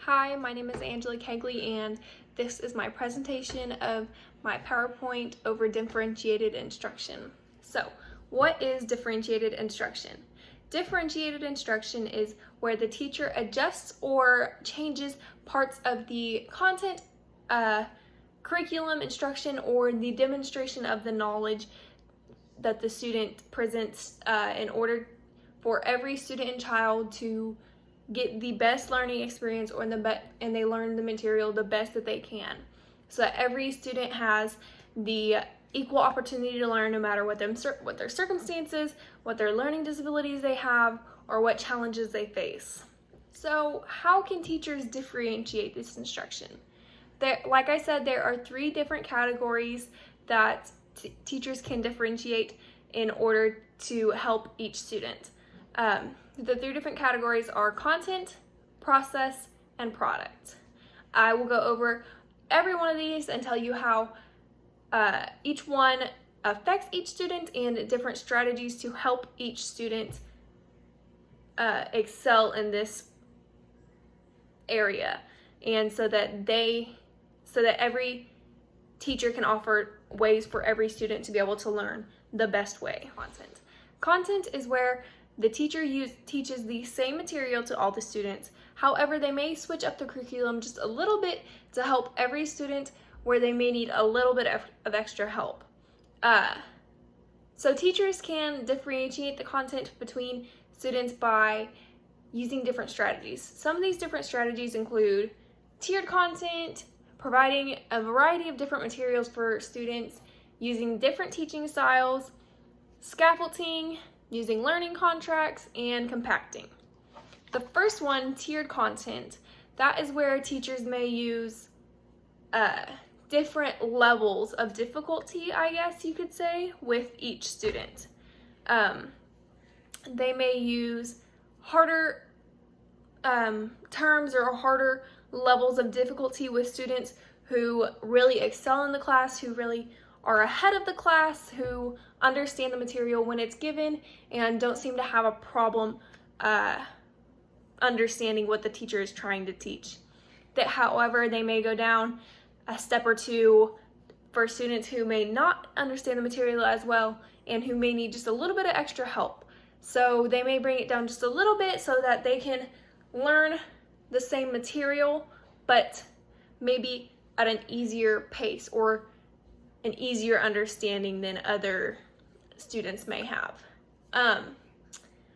Hi, my name is Angela Kegley, and this is my presentation of my PowerPoint over differentiated instruction. So, what is differentiated instruction? Differentiated instruction is where the teacher adjusts or changes parts of the content, curriculum, instruction, or the demonstration of the knowledge that the student presents in order for every student and child to get the best learning experience and they learn the material the best that they can, so that every student has the equal opportunity to learn, no matter what their circumstances, what their learning disabilities they have, or what challenges they face. So how can teachers differentiate this instruction? Like I said, there are three different categories that teachers can differentiate in order to help each student. The three different categories are content, process, and product. I will go over every one of these and tell you how each one affects each student and different strategies to help each student excel in this area, and so that every teacher can offer ways for every student to be able to learn the best way. Content is where the teacher teaches the same material to all the students. However, they may switch up the curriculum just a little bit to help every student where they may need a little bit of extra help. So teachers can differentiate the content between students by using different strategies. Some of these different strategies include tiered content, providing a variety of different materials for students, using different teaching styles, scaffolding, using learning contracts, and compacting. The first one, tiered content, that is where teachers may use different levels of difficulty, I guess you could say, with each student. They may use harder terms or harder levels of difficulty with students who really excel in the class, who really are ahead of the class, who understand the material when it's given and don't seem to have a problem understanding what the teacher is trying to teach. That, however, they may go down a step or two for students who may not understand the material as well and who may need just a little bit of extra help. So they may bring it down just a little bit so that they can learn the same material, but maybe at an easier pace or an easier understanding than other students may have.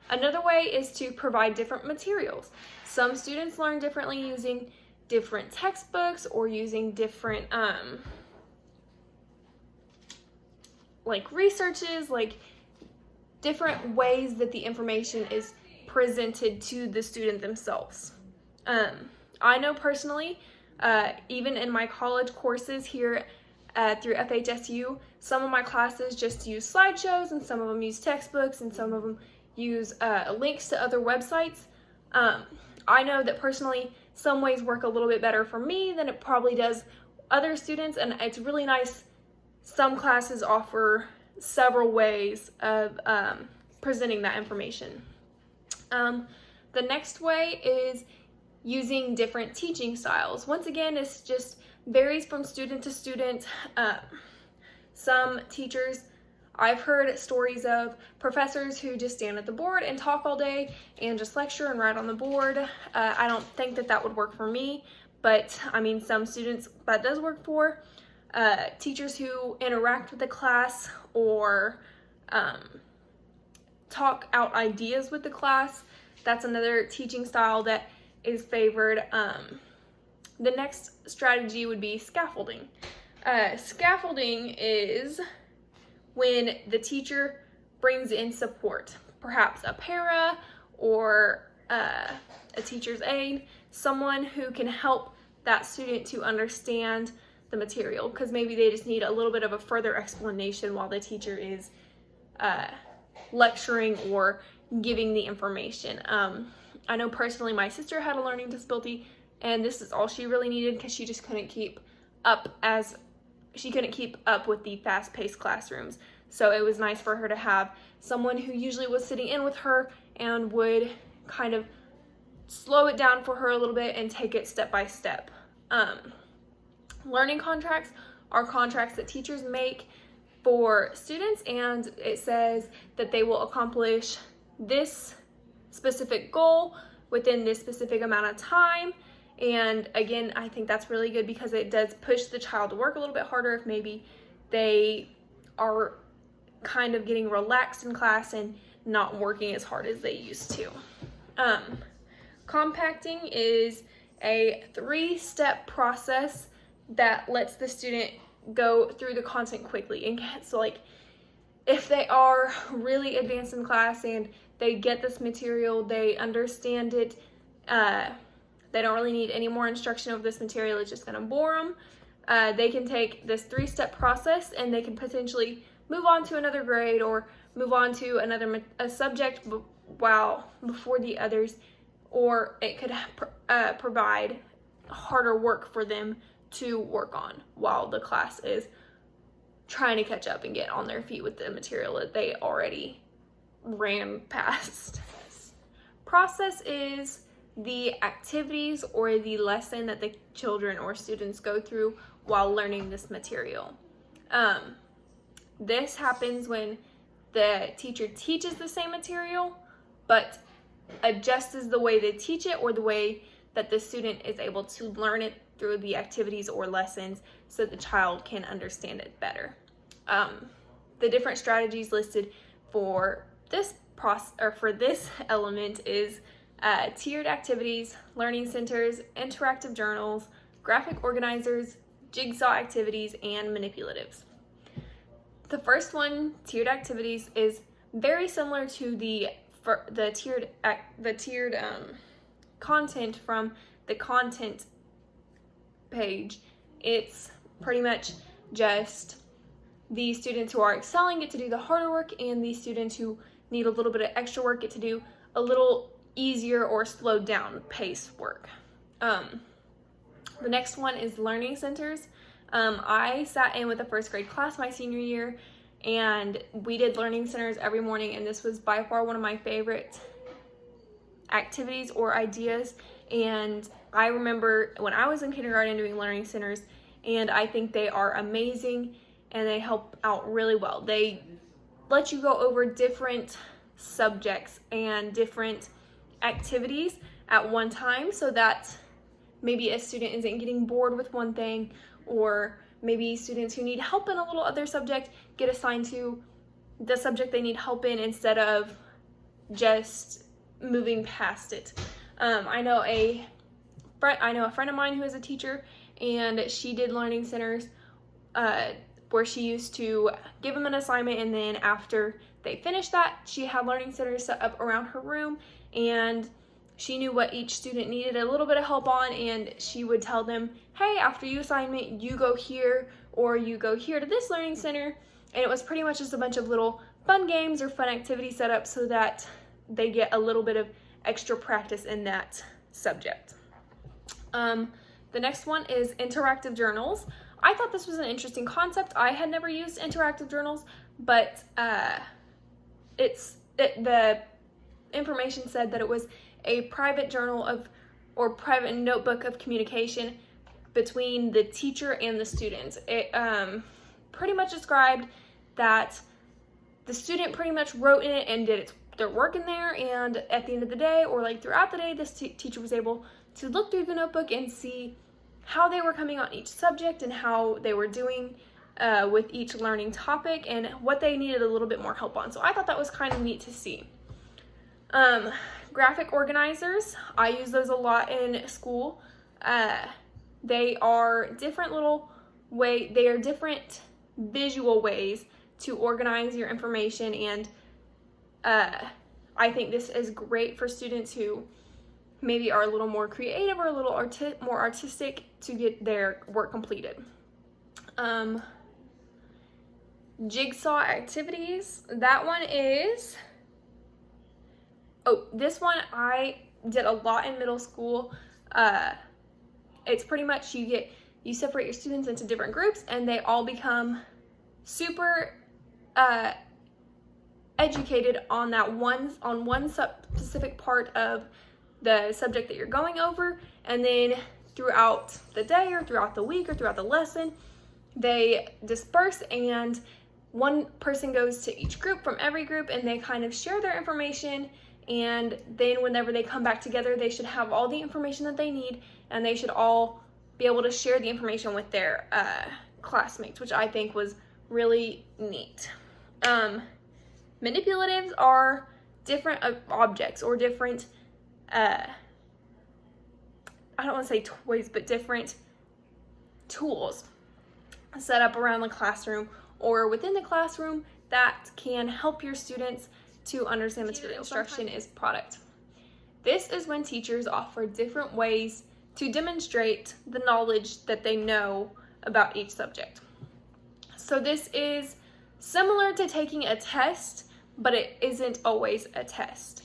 Another way is to provide different materials. Some students learn differently using different textbooks or using different researches, different ways that the information is presented to the student themselves. I know personally, even in my college courses here through FHSU, some of my classes just use slideshows, and some of them use textbooks, and some of them use links to other websites. I know that personally some ways work a little bit better for me than it probably does other students, and it's really nice. Some classes offer several ways of presenting that information. The next way is using different teaching styles. Once again, it's just varies from student to student. Some teachers, I've heard stories of professors who just stand at the board and talk all day and just lecture and write on the board. I don't think that would work for me, but I mean, some students that does work for. Teachers who interact with the class or talk out ideas with the class, that's another teaching style that is favored. The next strategy would be scaffolding. Scaffolding is when the teacher brings in support, perhaps a para or a teacher's aide, someone who can help that student to understand the material, because maybe they just need a little bit of a further explanation while the teacher is lecturing or giving the information. I know personally my sister had a learning disability, and this is all she really needed because she just couldn't keep up with the fast-paced classrooms. So it was nice for her to have someone who usually was sitting in with her and would kind of slow it down for her a little bit and take it step by step. Learning contracts are contracts that teachers make for students, and it says that they will accomplish this specific goal within this specific amount of time. And again, I think that's really good because it does push the child to work a little bit harder if maybe they are kind of getting relaxed in class and not working as hard as they used to. Compacting is a 3-step process that lets the student go through the content quickly. And so like if they are really advanced in class and they get this material, they understand it, they don't really need any more instruction over this material, it's just going to bore them, they can take this 3-step process and they can potentially move on to another grade or move on to a subject before the others, or it could provide harder work for them to work on while the class is trying to catch up and get on their feet with the material that they already ran past. Process is the activities or the lesson that the children or students go through while learning this material. This happens when the teacher teaches the same material but adjusts the way they teach it or the way that the student is able to learn it through the activities or lessons so the child can understand it better. The different strategies listed for this element is tiered activities, learning centers, interactive journals, graphic organizers, jigsaw activities, and manipulatives. The first one, tiered activities, is very similar to the tiered content from the content page. It's pretty much just the students who are excelling get to do the harder work, and the students who need a little bit of extra work get to do a little easier or slowed down pace work. The next one is learning centers. I sat in with a first grade class my senior year, and we did learning centers every morning, and this was by far one of my favorite activities or ideas. And I remember when I was in kindergarten doing learning centers, and I think they are amazing and they help out really well. They let you go over different subjects and different activities at one time so that maybe a student isn't getting bored with one thing, or maybe students who need help in a little other subject get assigned to the subject they need help in instead of just moving past it. I know a friend of mine who is a teacher, and she did learning centers where she used to give them an assignment, and then after they finished that, she had learning centers set up around her room, and she knew what each student needed a little bit of help on, and she would tell them, hey, after you assignment, you go here, or you go here to this learning center. And it was pretty much just a bunch of little fun games or fun activities set up so that they get a little bit of extra practice in that subject. The next one is interactive journals. I thought this was an interesting concept. I had never used interactive journals, but the information said that it was a private journal or private notebook of communication between the teacher and the students. It pretty much described that the student pretty much wrote in it and did their work in there, and at the end of the day, or like throughout the day, this teacher was able to look through the notebook and see how they were coming on each subject and how they were doing with each learning topic and what they needed a little bit more help on. So I thought that was kind of neat to see. Graphic organizers, I use those a lot in school. They are different visual ways to organize your information, and I think this is great for students who maybe are a little more creative or a little more artistic to get their work completed. Jigsaw activities, that one is, this one I did a lot in middle school. It's pretty much you separate your students into different groups, and they all become super educated on one specific part of the subject that you're going over, and then throughout the day or throughout the week or throughout the lesson, they disperse and one person goes to each group from every group and they kind of share their information, and then whenever they come back together, they should have all the information that they need, and they should all be able to share the information with their classmates, which I think was really neat. Manipulatives are different objects or different, I don't want to say toys, but different tools set up around the classroom or within the classroom that can help your students to understand material. Instruction is product. This is when teachers offer different ways to demonstrate the knowledge that they know about each subject. So this is similar to taking a test, but it isn't always a test.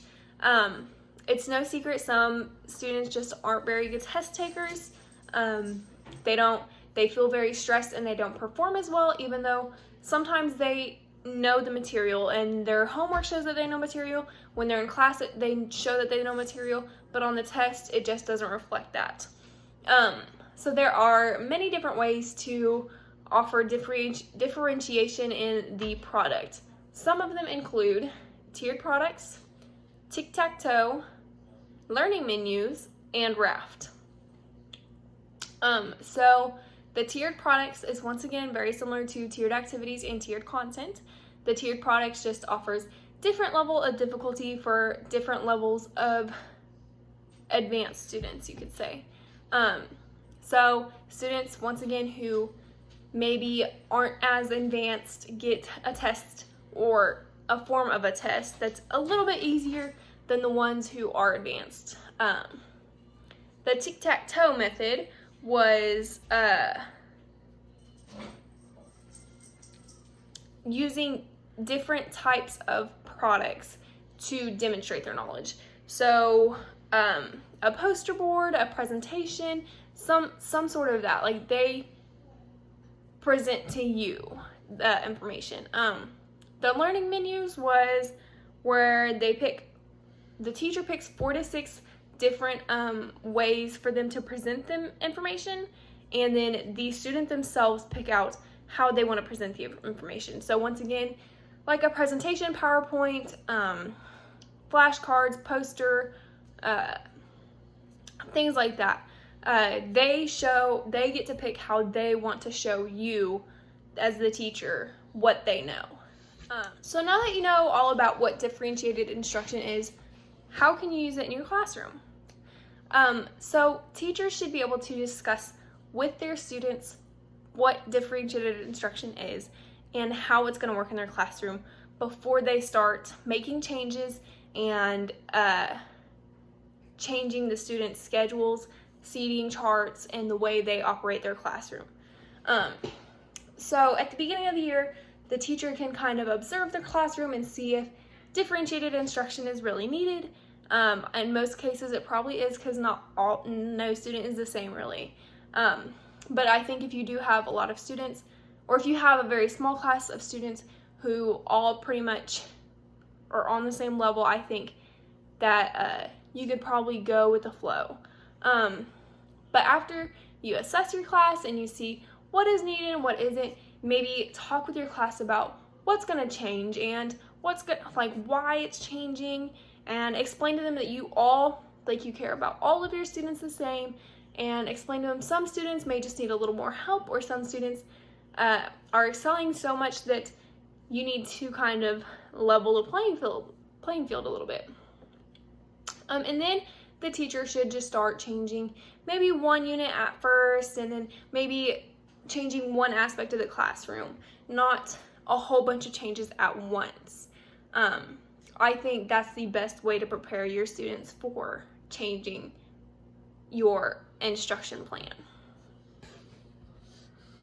It's no secret some students just aren't very good test takers. They feel very stressed and they don't perform as well, even though sometimes they know the material and their homework shows that they know material. When they're in class, they show that they know material, but on the test, it just doesn't reflect that. So there are many different ways to offer differentiation in the product. Some of them include tiered products, tic-tac-toe, learning menus, and raft. So the tiered products is once again very similar to tiered activities and tiered content. The tiered products just offers different level of difficulty for different levels of advanced students, you could say. So students, once again, who maybe aren't as advanced get a test or a form of a test that's a little bit easier than the ones who are advanced. The tic-tac-toe method was using different types of products to demonstrate their knowledge. So a poster board, a presentation, some sort of that, like they present to you the information. The learning menus was where the teacher picks 4 to 6 different ways for them to present them information, and then the student themselves pick out how they want to present the information. So once again, like a presentation, PowerPoint, flashcards, poster, things like that. They get to pick how they want to show you as the teacher what they know. So now that you know all about what differentiated instruction is, how can you use it in your classroom? So teachers should be able to discuss with their students what differentiated instruction is and how it's going to work in their classroom before they start making changes and changing the students' schedules, seating charts, and the way they operate their classroom. So at the beginning of the year, the teacher can kind of observe their classroom and see if differentiated instruction is really needed. In most cases, it probably is, because no student is the same, really. But I think if you do have a lot of students, or if you have a very small class of students who all pretty much are on the same level, I think that you could probably go with the flow. But after you assess your class and you see what is needed and what isn't, maybe talk with your class about what's going to change and why it's changing, and explain to them that you care about all of your students the same, and explain to them some students may just need a little more help, or some students are excelling so much that you need to kind of level the playing field a little bit. And then the teacher should just start changing maybe one unit at first, and then maybe changing one aspect of the classroom, not a whole bunch of changes at once. I think that's the best way to prepare your students for changing your instruction plan.